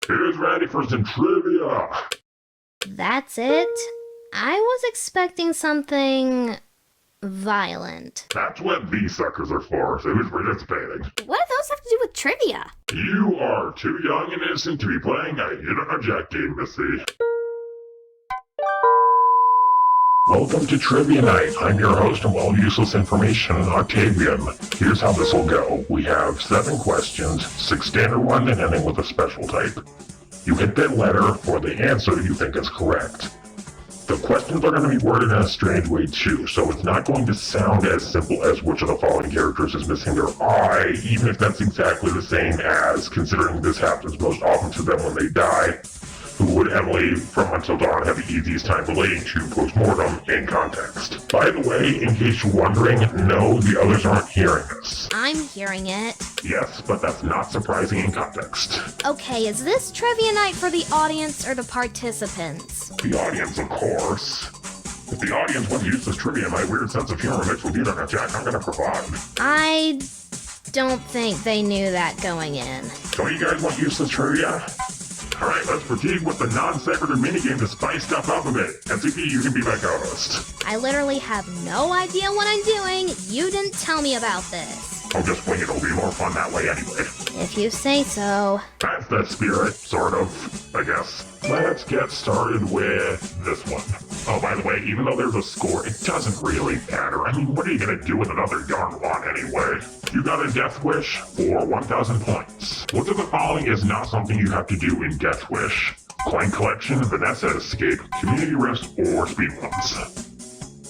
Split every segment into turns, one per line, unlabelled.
Who's ready for some trivia?
That's it? I was expecting something violent.
That's what these suckers are for, so who's participating?
What do those have to do with trivia?
You are too young and innocent to be playing a hit or a jack game, Missy. Welcome to Trivia Night. I'm your host of all useless information, Octavian. Here's how this will go. We have 7 questions, 6 standard ones, and ending with a special type. You hit that letter for the answer you think is correct. The questions are going to be worded in a strange way too, so it's not going to sound as simple as which of the following characters is missing their eye, even if that's exactly the same as, considering this happens most often to them when they die. Who would Emily from Until Dawn have the easiest time relating to postmortem in context? By the way, in case you're wondering, no, the others aren't hearing this.
I'm hearing it.
Yes, but that's not surprising in context.
Okay, is this trivia night for the audience or the participants?
The audience, of course. If the audience wants to use this trivia, my weird sense of humor mixed with internet jack, I'm gonna provide.
I don't think they knew that going in.
Don't you guys want useless trivia? Alright, let's proceed with the non-sequitur minigame to spice stuff up a bit. CTB, you can be my co-host.
I literally have no idea what I'm doing. You didn't tell me about this.
I'll just wing it, it'll be more fun that way anyway.
If you say so.
That's the spirit, sort of, I guess. Let's get started with this one. Oh, by the way, even though there's a score, it doesn't really matter. I mean, what are you gonna do with another darn one anyway? You got a Death Wish for 1,000 points. Which of the following is not something you have to do in Death Wish? Coin collection, Vanessa Escape, Community Rift, or Speedruns?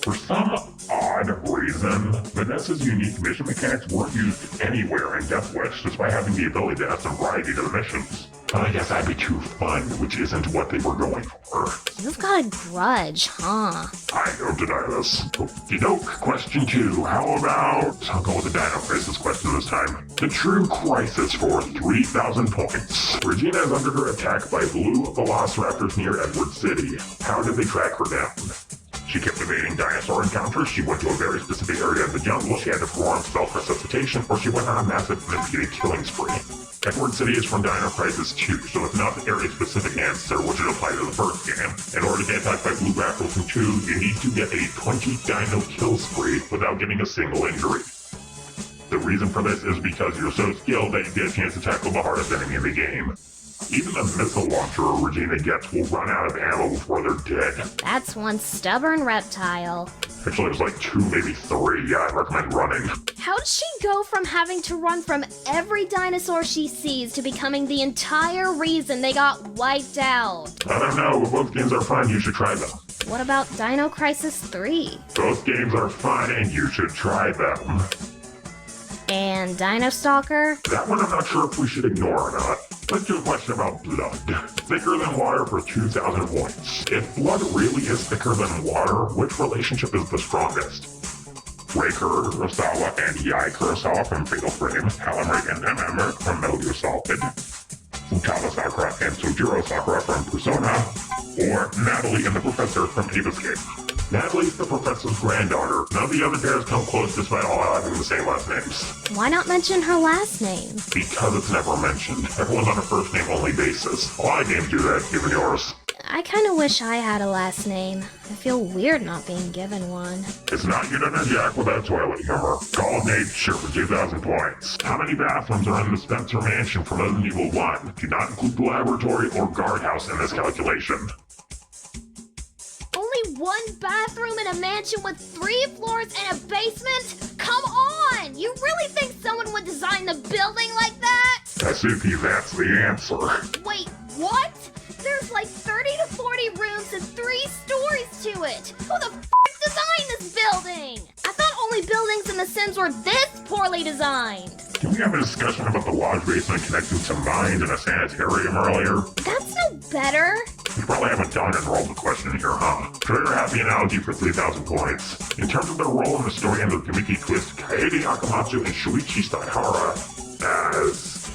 For some odd reason, Vanessa's unique mission mechanics weren't used anywhere in Death Wish, despite having the ability to add some variety to the missions. I guess that'd be too fun, which isn't what they were going for.
You've got a grudge, huh?
I don't deny this. Okie doke. Question 2. How about... I'll go with the Dino Crisis question this time. The True Crisis for 3,000 points. Regina is under attack by blue velociraptors near Edward City. How did they track her down? She kept evading dinosaur encounters, she went to a very specific area in the jungle, she had to perform self-resuscitation, or she went on a massive and repeated killing spree. Edward City is from Dino Crisis 2, so it's not the area-specific answer which would apply to the first game. In order to get attacked by blue raptors in 2, you need to get a 20 dino kill spree without getting a single injury. The reason for this is because you're so skilled that you get a chance to tackle the hardest enemy in the game. Even the missile launcher Regina gets will run out of ammo before they're dead.
That's one stubborn reptile.
Actually, there's like 2, maybe 3. Yeah, I recommend running.
How does she go from having to run from every dinosaur she sees to becoming the entire reason they got wiped out?
I don't know, but both games are fun, you should try them.
What about Dino Crisis 3?
Both games are fun and you should try them.
And Dino Stalker?
That one I'm not sure if we should ignore or not. Let's do a question about blood. Thicker than water for 2,000 points. If blood really is thicker than water, which relationship is the strongest? Rei Kurosawa and Yai Kurosawa from Fatal Frame, Calamari and MM from Metal Gear Solid, Futaba Sakura and Sojiro Sakura from Persona, or Natalie and the Professor from Ape Escape. Natalie's the Professor's granddaughter. None of the other pairs come close despite all having the same last names.
Why not mention her last name?
Because it's never mentioned. Everyone's on a first name only basis. A lot of games do that, even yours.
I kinda wish I had a last name. I feel weird not being given one.
It's not you to Jack without toilet humor. Call nature for 2,000 points. How many bathrooms are in the Spencer Mansion from Resident Evil 1? Do not include the laboratory or guardhouse in this calculation.
Only one bathroom in a mansion with 3 floors and a basement? Come on! You really think someone would design the building like that?
SCP, that's the answer.
Wait, what? There's like 30 to 40 rooms and 3 stories to it! Who the f*** designed this building? I thought only buildings in The Sims were this poorly designed!
Can we have a discussion about the wash basin connecting to mines and a sanitarium earlier?
That's no better!
You probably haven't done enrolled the question here, huh? Trigger happy analogy for 3,000 points. In terms of their role in the story and their gimmicky twist, Kaede Akamatsu and Shuichi Saihara as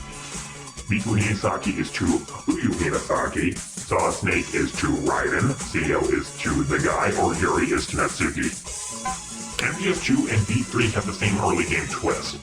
Miku Hinasaki is to Uyu Hinasaki, Saw Snake is to Raiden, CEO is to the guy, or Yuri is to Natsuki. MGS2 and B3 have the same early game twist.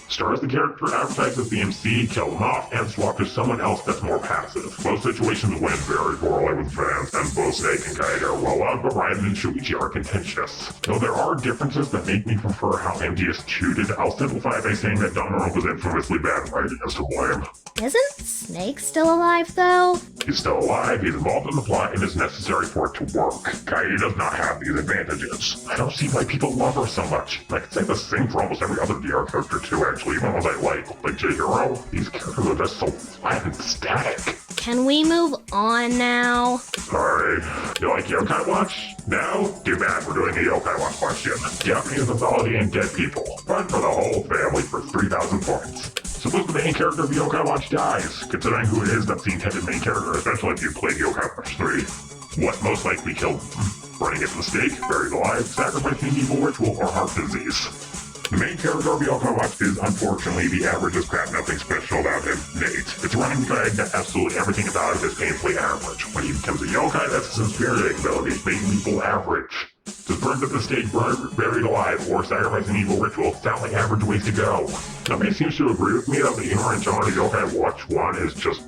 Stars the character advertised as the MC, kill them off, and swap to someone else that's more passive. Both situations went very poorly with fans, and both Snake and Kaede are well loved, but Raiden and Shuichi are contentious. Though there are differences that make me prefer how MD is tutored, I'll simplify by saying that Danganronpa's infamously bad writing is to blame.
Isn't Snake still alive, though?
He's still alive, he's involved in the plot, and is necessary for it to work. Kaede does not have these advantages. I don't see why people love her so much. I could say the same for almost every other DR character too, actually, even ones I like J-Hero. These characters are just so flat and static.
Can we move on now?
Sorry. You like Yokai Watch? No? Too bad, we're doing a Yokai Watch question. Japanese mythology and dead people. Fun for the whole family for 3,000 points. Suppose the main character of Yokai Watch dies. Considering who it is, that's the intended main character, especially if you played Yokai Watch 3. What most likely killed him? Burning at the stake, buried alive, sacrificing evil ritual, or heart disease? The main character of Yokai Watch is, unfortunately, the average as crap, nothing special about him, Nate. It's a running gag that absolutely everything about him is painfully average. When he becomes a yokai, that's his inferior ability, making people average. Just burned at the stake, buried alive, or sacrificing evil ritual sound like average ways to go. Nobody seems to agree with me that the humor and tone of Yokai Watch 1 is just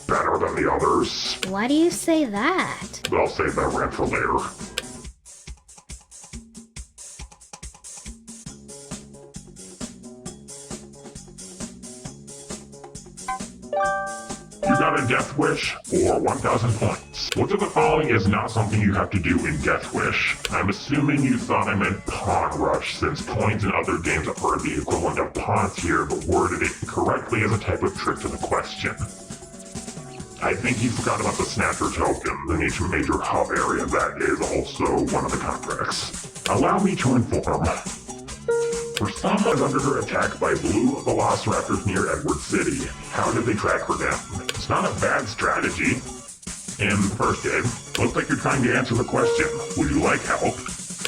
better than the others.
Why do you say that?
But I'll save that rant for later. You got a Death Wish for 1,000 points. Which of the following is not something you have to do in Death Wish? I'm assuming you thought I meant Pawn Rush, since coins in other games are the equivalent of pawns here, but worded it incorrectly as a type of trick to the question. I think you forgot about the Snatcher token, the each major hub area that is also one of the contracts. Allow me to inform. For someone is under attack by blue velociraptors near Edward City, how did they track her down? It's not a bad strategy. In the first game, looks like you're trying to answer the question, would you like help?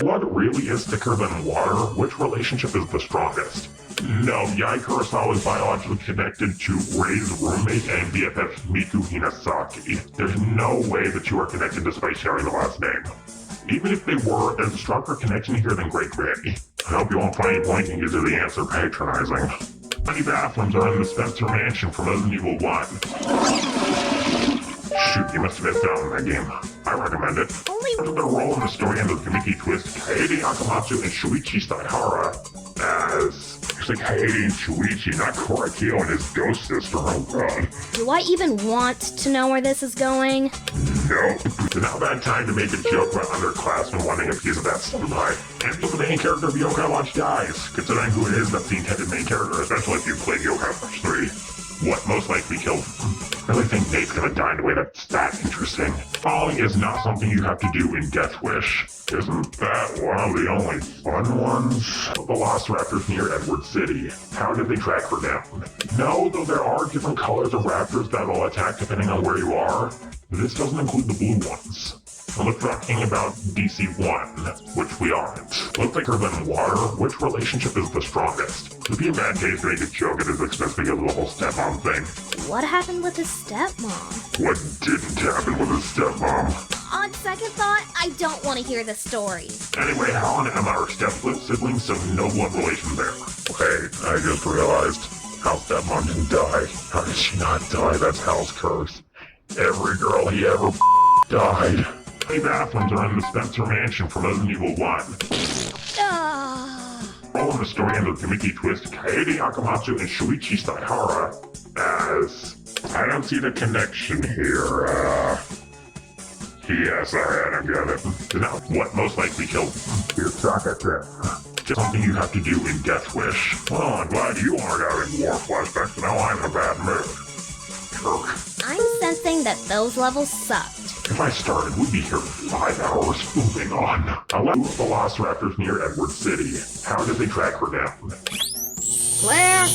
Blood really is thicker than water. Which relationship is the strongest? No, Yai Kurosawa is biologically connected to Rei's roommate and BFF Miku Hinasaki. There's no way the two are connected despite sharing the last name. Even if they were, there's a stronger connection here than Great Granny. I hope you won't find pointing you to the answer patronizing. Many bathrooms are in the Spencer Mansion from Resident Evil 1. Shoot, you must have missed out on that game. I recommend it.
Only
After their role in the story and the Kamiki twist, Kaede Akamatsu and Shuichi Saihara as... It's like Kaede and Shuichi, not Korakio and his ghost sister, oh god.
do I even want to know where this is going?
Nope. It's now a bad time to make a joke about underclassmen wanting a piece of that sunlight. And if the main character of Yokai Watch dies, considering who it is that's the intended main character, especially if you played Yokai Watch 3. What most likely killed him? I really think Nate's gonna die in a way that's that interesting. Following is not something you have to do in Death Wish. Isn't that one of the only fun ones? The Velociraptors near Edward City. How did they track her down? No, though there are different colors of raptors that'll attack depending on where you are. This doesn't include the blue ones. We're talking about DC-1, which we aren't. Look thicker than water. Which relationship is the strongest? It'd be a bad case to make a joke at his expense because of the whole stepmom thing.
What happened with his stepmom?
What didn't happen with his stepmom?
On second thought, I don't want to hear the story.
Anyway, Helen and Emma are step-siblings, so no blood relation there. Okay, I just realized Hal's stepmom didn't die. How did she not die? That's Hal's curse. Every girl he ever died. Many bathrooms are in the Spencer Mansion from Resident Evil 1. Role in the story and the Kamiki twist, Kaede Akamatsu and Shuichi Saihara as... I don't see the connection here, Yes, I don't get it. Now, what most likely killed him? You're stuck at this. Just something you have to do in Death Wish. Oh, I'm glad you aren't having war flashbacks, but now I'm in a bad mood. Jerk.
I'm sensing that those levels sucked.
If I started, we'd be here for 5 hours. Moving on. 11 velociraptors near Edward City. How did they track her down?
Claire!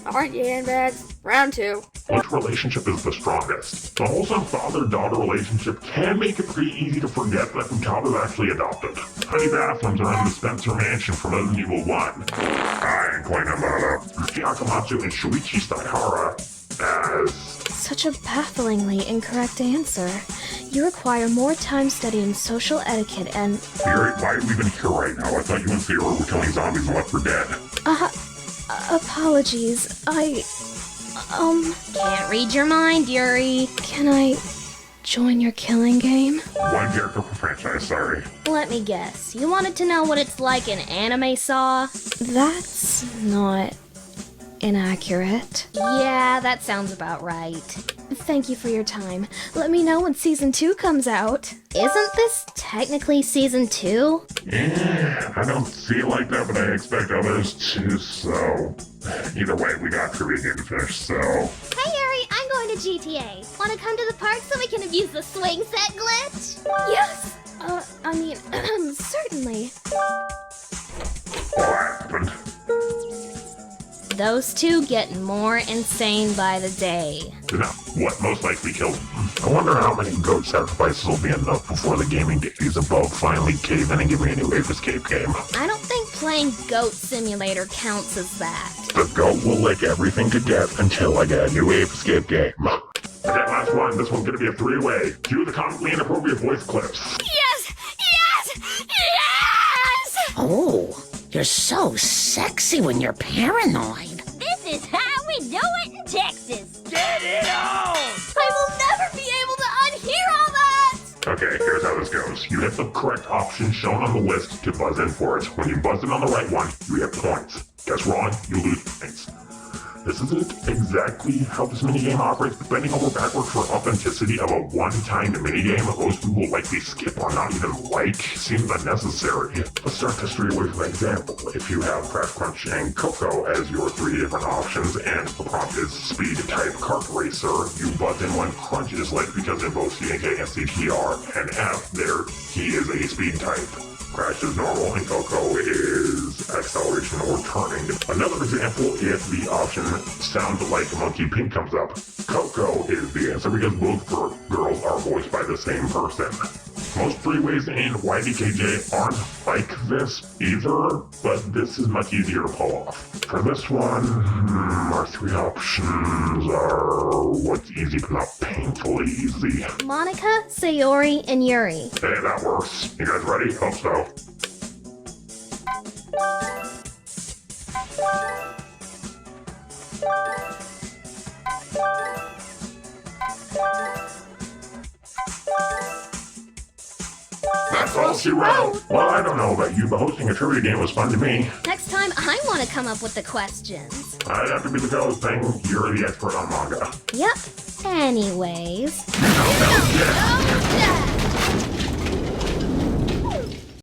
Alright, you handbags. Round 2.
Which relationship is the strongest? The wholesome father-daughter relationship can make it pretty easy to forget that Futaba is actually adopted. Many bathrooms are in the Spencer Mansion from Resident Evil 1. I ain't cleaning that up. Akamatsu and Shuichi Saihara as...
Such a bafflingly incorrect answer. You require more time studying social etiquette and...
Yuri, why are we even here right now? I thought you and Theodore were killing zombies and left for dead.
Apologies. Can't read your mind, Yuri. Can I join your killing game?
One character per franchise, sorry.
Let me guess. You wanted to know what it's like in Anime Saw? That's not inaccurate. Yeah, that sounds about right. Thank you for your time. Let me know when season 2 comes out. Isn't this technically season 2?
Yeah, I don't see it like that, but I expect others to, so... Either way, we got trivia game to finish, so...
Hey Yuri, I'm going to GTA. Wanna come to the park so we can abuse the swing set glitch? Yes! Certainly.
What happened?
Those two get more insane by the day.
Now, what most likely killed him? I wonder how many goat sacrifices will be enough before the gaming deities above finally cave in and give me a new Ape Escape game.
I don't think playing Goat Simulator counts as that.
The goat will lick everything to death until I get a new Ape Escape game. Okay, last one. This one's gonna be a three-way. Cue the comically inappropriate voice clips.
Yes! Yes! Yes!
Oh, you're so sexy when you're paranoid.
This is how we do it in Texas.
Get it on!
I will never be able to unhear all that!
Okay, here's how this goes. You hit the correct option shown on the list to buzz in for it. When you buzz in on the right one, you get points. Guess wrong, you lose points. This isn't exactly how this minigame operates, but bending over backward for authenticity of a one-time minigame most people will likely skip or not even like seems unnecessary. Let's start this three-way with an example. If you have Crash Crunch and Coco as your three different options, and the prompt is Speed Type Kart Racer, you buzz in when Crunch is lit because in both CNK and CTR and F, there he is a speed type. Crash is normal and Coco is acceleration or turning. Another example, if the option sound like Monkey Pink comes up, Coco is the answer because both girls are voiced by the same person. Most three-ways in YDKJ aren't like this either, but this is much easier to pull off. For this one, our three options are what's easy but not painfully easy.
Monica, Sayori, and Yuri.
Hey, that works. You guys ready? Hope so. That's all she wrote. Well, I don't know about you, but hosting a trivia game was fun to me.
Next time, I want to come up with the questions.
I'd have to be the ghost thing. You're the expert on manga.
Yep. Anyways.
Oh, yeah.
Oh, yeah.